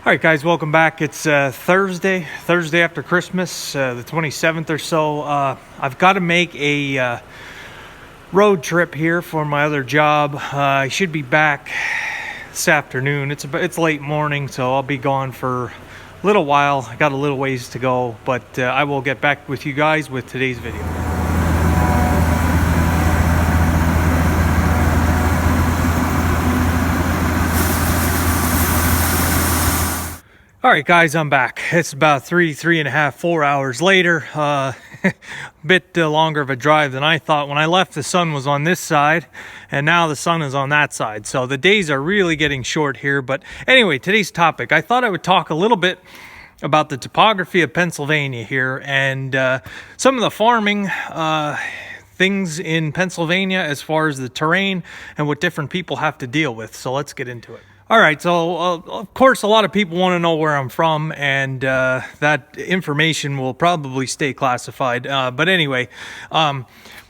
All right, guys, welcome back. It's Thursday after Christmas, the 27th or so. I've got to make a road trip here for my other job. I should be back this afternoon. It's late morning, so I'll be gone for a little while. I got a little ways to go, but I will get back with you guys with today's video. All right, guys, I'm back. It's about three and a half, 4 hours later. A bit longer of a drive than I thought. When I left, the sun was on this side, and now the sun is on that side. So the days are really getting short here. But anyway, today's topic, I thought I would talk a little bit about the topography of Pennsylvania here and some of the farming things in Pennsylvania as far as the terrain and what different people have to deal with. So let's get into it. All right, so of course a lot of people want to know where I'm from, and that information will probably stay classified. But anyway,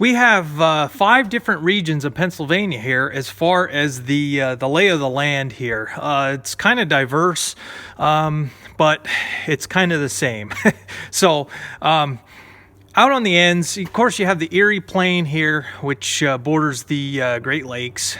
we have 5 different regions of Pennsylvania here as far as the lay of the land here. It's kind of diverse, but it's kind of the same. So out on the ends, of course, you have the Erie Plain here, which borders the Great Lakes.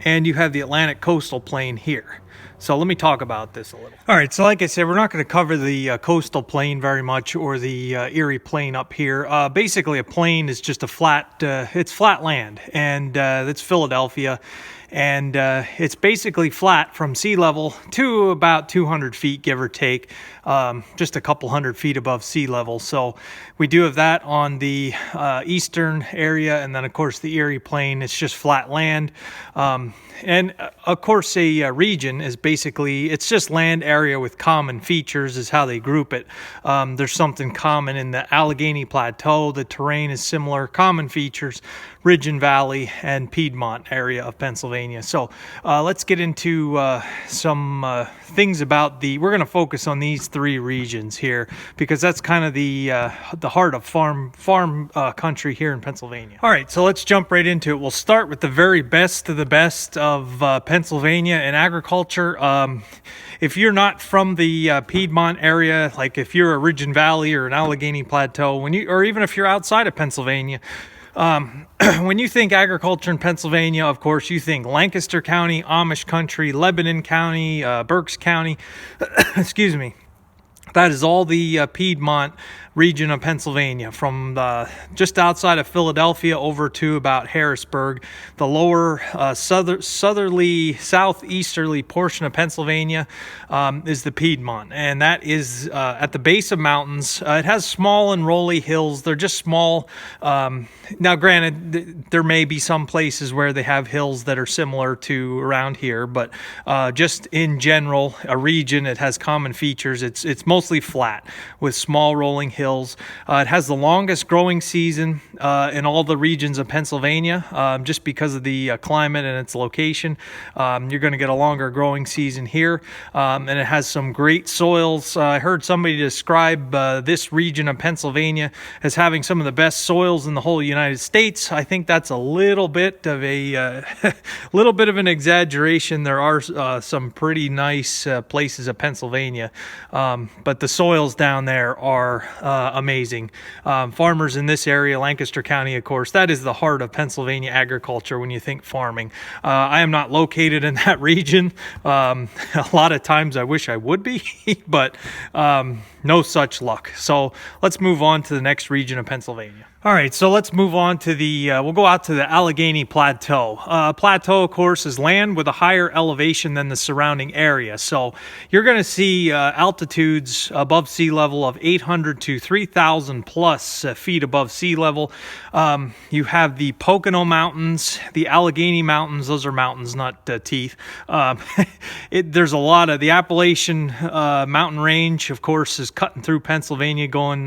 And you have the Atlantic coastal plain here. So let me talk about this a little. All right, so like I said, we're not going to cover the coastal plain very much, or the Erie Plain up here. Basically, a plain is just a flat, it's flat land, and that's Philadelphia. And it's basically flat from sea level to about 200 feet, give or take, just a couple hundred feet above sea level. So we do have that on the eastern area, and then of course the Erie Plain, it's just flat land. And of course a region is basically, it's just land area with common features is how they group it. There's something common in the Allegheny Plateau. The terrain is similar, common features, Ridge and Valley and Piedmont area of Pennsylvania. So let's get into some things about we're going to focus on these 3 regions here because that's kind of the heart of farm country here in Pennsylvania. All right, so let's jump right into it. We'll start with the very best of the best of Pennsylvania and agriculture. If you're not from the Piedmont area, like if you're a Ridge and Valley or an Allegheny Plateau, or even if you're outside of Pennsylvania, when you think agriculture in Pennsylvania, of course, you think Lancaster County, Amish country, Lebanon County, Berks County, excuse me. That is all the Piedmont region of Pennsylvania, from just outside of Philadelphia over to about Harrisburg. The lower southerly, southeasterly portion of Pennsylvania is the Piedmont, and that is at the base of mountains. It has small and rolly hills. They're just small. Now, granted, there may be some places where they have hills that are similar to around here, but just in general, a region, it has common features. It's mostly flat with small rolling hills. It has the longest growing season in all the regions of Pennsylvania, just because of the climate and its location. You're going to get a longer growing season here, and it has some great soils. I heard somebody describe this region of Pennsylvania as having some of the best soils in the whole United States. I think that's a little bit of an exaggeration. There are some pretty nice places of Pennsylvania, but the soils down there are amazing. Farmers in this area, Lancaster County, of course, that is the heart of Pennsylvania agriculture when you think farming. I am not located in that region. A lot of times I wish I would be, but no such luck. So let's move on to the next region of Pennsylvania. All right, so let's move on to we'll go out to the Allegheny Plateau. Plateau, of course, is land with a higher elevation than the surrounding area. So you're going to see altitudes above sea level of 800 to 3,000 plus feet above sea level. You have the Pocono Mountains, the Allegheny Mountains. Those are mountains, not teeth. There's a lot of the Appalachian mountain range, of course, is cutting through Pennsylvania, going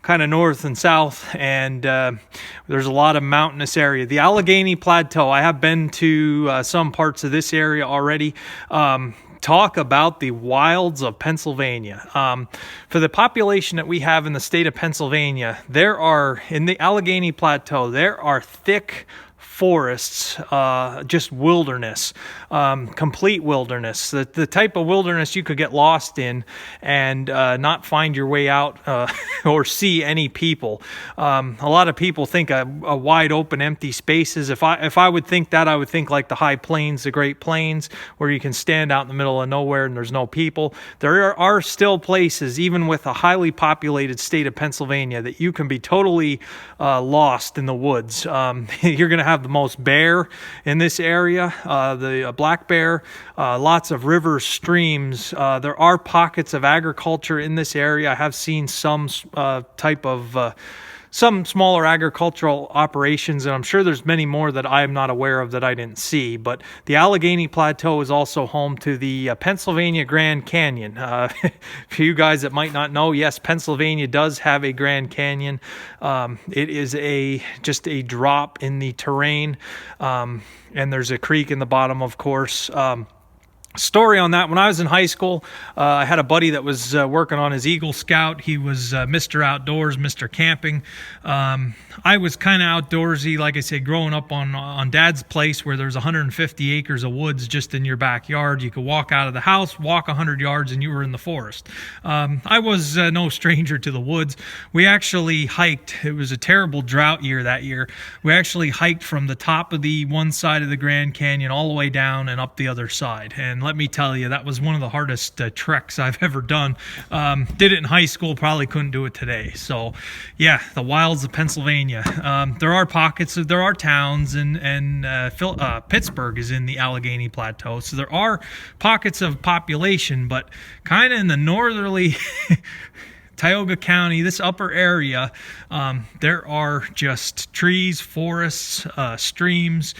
kind of north and south, and there's a lot of mountainous area. The Allegheny Plateau, I have been to some parts of this area already. Talk about the wilds of Pennsylvania. For the population that we have in the state of Pennsylvania, in the Allegheny Plateau, there are thick forests, just wilderness, complete wilderness, the type of wilderness you could get lost in and not find your way out or see any people. A lot of people think a wide open empty spaces. If I would think that, I would think like the high plains, the Great Plains, where you can stand out in the middle of nowhere and there's no people. There are still places, even with a highly populated state of Pennsylvania, that you can be totally lost in the woods. You're going to have the most bear in this area, the black bear, lots of rivers, streams. There are pockets of agriculture in this area. I have seen some type of some smaller agricultural operations, and I'm sure there's many more that I'm not aware of that I didn't see. But the Allegheny Plateau is also home to the Pennsylvania Grand Canyon. For you guys that might not know, yes, Pennsylvania does have a Grand Canyon. It is just a drop in the terrain, and there's a creek in the bottom, of course. Story on that: when I was in high school, I had a buddy that was working on his Eagle Scout. He was Mr. Outdoors, Mr. Camping. I was kind of outdoorsy, like I said, growing up on Dad's place, where there's 150 acres of woods just in your backyard. You could walk out of the house, walk 100 yards, and you were in the forest. I was no stranger to the woods. We actually hiked. It was a terrible drought year that year. We actually hiked from the top of the one side of the Grand Canyon all the way down and up the other side. And let me tell you, that was one of the hardest treks I've ever done. Did it in high school, probably couldn't do it today. So yeah, the wilds of Pennsylvania. There are pockets, there are towns, and Pittsburgh is in the Allegheny Plateau. So there are pockets of population, but kind of in the northerly Tioga County, this upper area, there are just trees, forests, streams,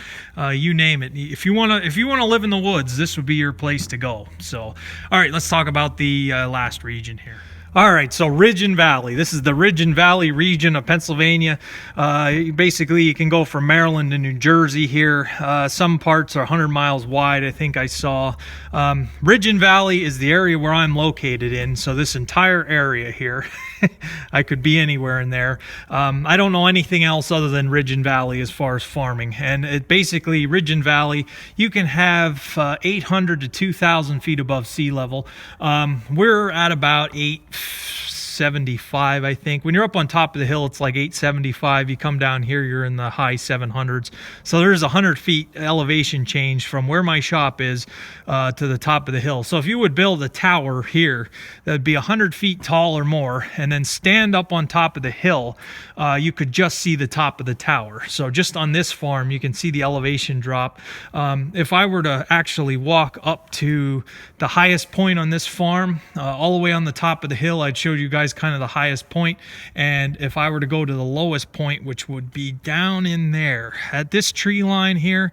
you name it. If you want to live in the woods, this would be your place to go. So, all right, let's talk about the last region here. All right, so Ridge and Valley. This is the Ridge and Valley region of Pennsylvania. Basically, you can go from Maryland to New Jersey here. Some parts are 100 miles wide, I think I saw. Ridge and Valley is the area where I'm located in, so this entire area here, I could be anywhere in there. I don't know anything else other than Ridge and Valley as far as farming. And it basically, Ridge and Valley, you can have 800 to 2,000 feet above sea level. We're at about 875, I think. When you're up on top of the hill, it's like 875. You come down here, you're in the high 700s. So there's 100 feet elevation change from where my shop is to the top of the hill. So if you would build a tower here that'd be 100 feet tall or more, and then stand up on top of the hill, you could just see the top of the tower. So just on this farm, you can see the elevation drop. If I were to actually walk up to the highest point on this farm, all the way on the top of the hill, I'd show you guys kind of the highest point. And if I were to go to the lowest point, which would be down in there at this tree line here,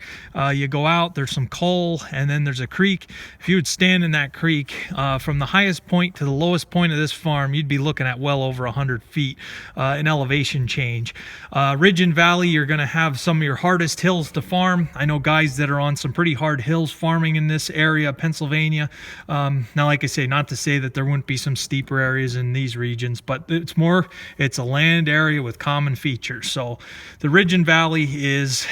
you go out, there's some coal, and then there's a creek. If you would stand in that creek, from the highest point to the lowest point of this farm, you'd be looking at well over 100 feet in elevation change. Ridge and Valley, you're going to have some of your hardest hills to farm. I know guys that are on some pretty hard hills farming in this area of Pennsylvania. Now, like I say, not to say that there wouldn't be some steeper areas in these regions, but it's a land area with common features. So the Ridge and Valley is,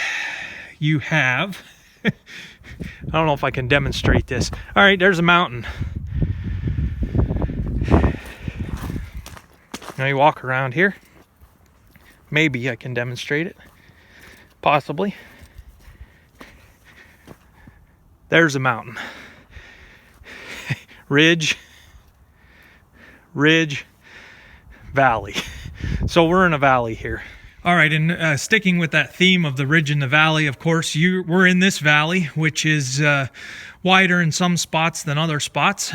you have, I don't know if I can demonstrate this. All right, there's a mountain. Now you walk around here. Maybe I can demonstrate it. Possibly. There's a mountain. Ridge, valley. So we're in a valley here. All right, and sticking with that theme of the ridge and the valley, of course, we're in this valley, which is wider in some spots than other spots.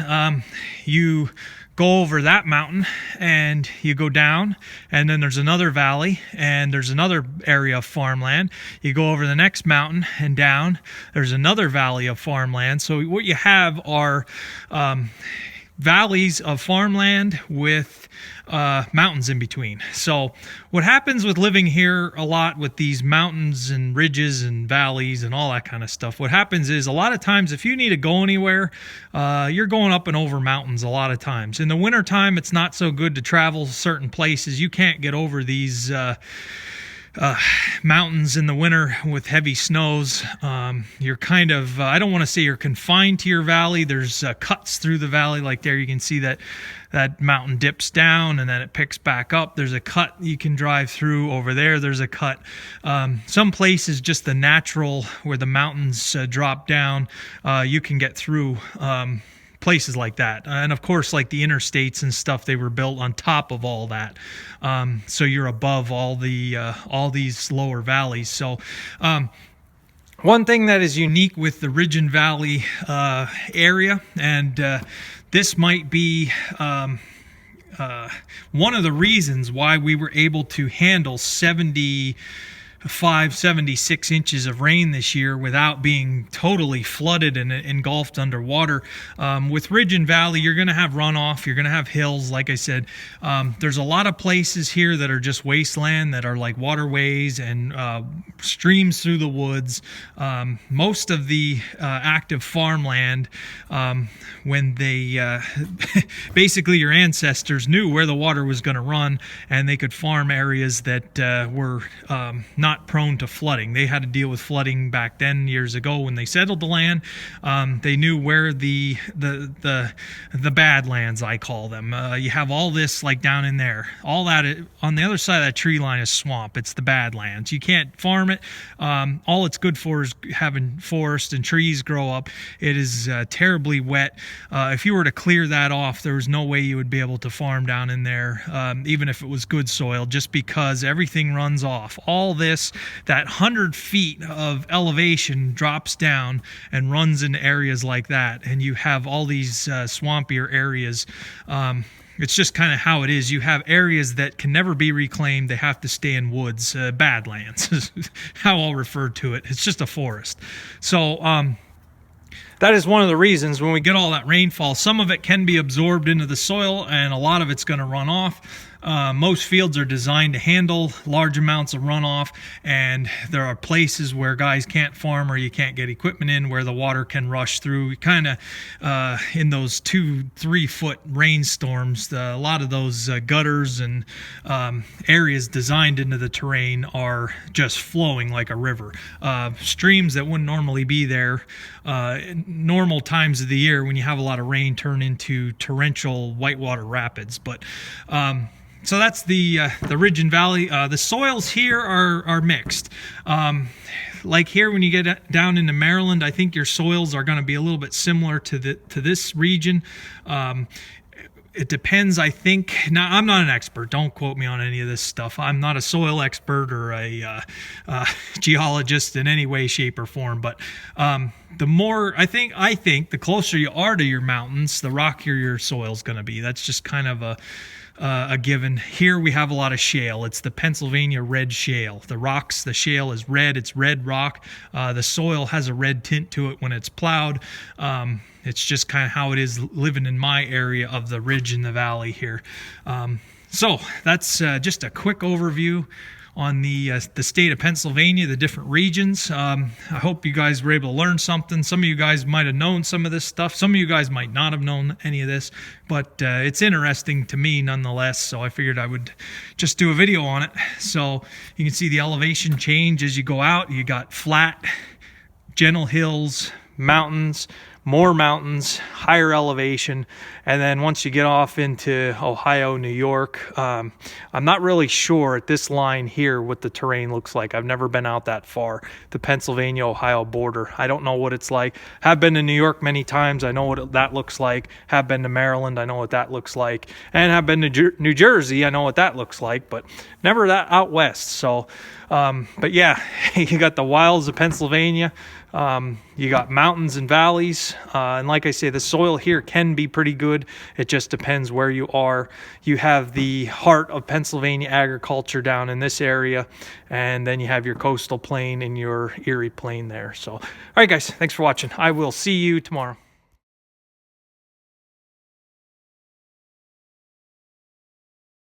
You go over that mountain and you go down, and then there's another valley and there's another area of farmland. You go over the next mountain and down, there's another valley of farmland. So what you have are valleys of farmland with mountains in between. So what happens with living here a lot with these mountains and ridges and valleys and all that kind of stuff, what happens is a lot of times if you need to go anywhere, you're going up and over mountains a lot of times. In the wintertime, it's not so good to travel certain places. You can't get over these mountains in the winter with heavy snows. You're kind of, I don't want to say you're confined to your valley. There's cuts through the valley, like there you can see that mountain dips down and then it picks back up. There's a cut you can drive through over there. There's a cut. Some places, just the natural where the mountains drop down, you can get through places like that. And of course, like the interstates and stuff, they were built on top of all that. So you're above all these lower valleys. So one thing that is unique with the Ridge and Valley area, and this might be one of the reasons why we were able to handle 76 inches of rain this year without being totally flooded and engulfed underwater. With Ridge and Valley, you're going to have runoff, you're going to have hills. Like I said, there's a lot of places here that are just wasteland, that are like waterways and streams through the woods. Most of the active farmland, when they basically your ancestors knew where the water was going to run, and they could farm areas that were not prone to flooding. They had to deal with flooding back then, years ago, when they settled the land. They knew where the badlands, I call them. You have all this like down in there. All that on the other side of that tree line is swamp. It's the badlands. You can't farm it. All it's good for is having forest and trees grow up. It is terribly wet. If you were to clear that off, there was no way you would be able to farm down in there, even if it was good soil, just because everything runs off. All this, that 100 feet of elevation drops down and runs into areas like that, and you have all these swampier areas. It's just kind of how it is. You have areas that can never be reclaimed. They have to stay in woods. Badlands is how I'll refer to it. It's just a forest. So that is one of the reasons when we get all that rainfall, some of it can be absorbed into the soil and a lot of it's going to run off. Most fields are designed to handle large amounts of runoff, and there are places where guys can't farm or you can't get equipment in where the water can rush through. Kind of in those 2-3 foot rainstorms, a lot of those gutters and areas designed into the terrain are just flowing like a river. Streams that wouldn't normally be there normal times of the year when you have a lot of rain turn into torrential whitewater rapids. But so that's the Ridge and Valley. The soils here are mixed. Like here, when you get down into Maryland, I think your soils are going to be a little bit similar to this region. It depends, I think. Now, I'm not an expert. Don't quote me on any of this stuff. I'm not a soil expert or a geologist in any way, shape, or form. But the more, I think the closer you are to your mountains, the rockier your soil is going to be. That's just kind of a given. Here we have a lot of shale. It's the Pennsylvania red shale. The shale is red. It's red rock. The soil has a red tint to it when it's plowed. It's just kind of how it is living in my area of the Ridge and the Valley here. So that's just a quick overview on the state of Pennsylvania, the different regions. I hope you guys were able to learn something. Some of you guys might have known some of this stuff. Some of you guys might not have known any of this, but it's interesting to me nonetheless. So I figured I would just do a video on it. So you can see the elevation change as you go out. You got flat, gentle hills, mountains, more mountains, higher elevation, and then once you get off into Ohio, New York, I'm not really sure at this line here what the terrain looks like. I've never been out that far, the Pennsylvania-Ohio border. I don't know what it's like. Have been to New York many times. I know what that looks like. Have been to Maryland. I know what that looks like. And have been to New Jersey. I know what that looks like, but never that out west. So, but yeah, you got the wilds of Pennsylvania. You got mountains and valleys, and like I say, the soil here can be pretty good. It just depends where you are. You have the heart of Pennsylvania agriculture down in this area, and then you have your coastal plain and your Erie plain there. So, all right, guys, thanks for watching. I will see you tomorrow.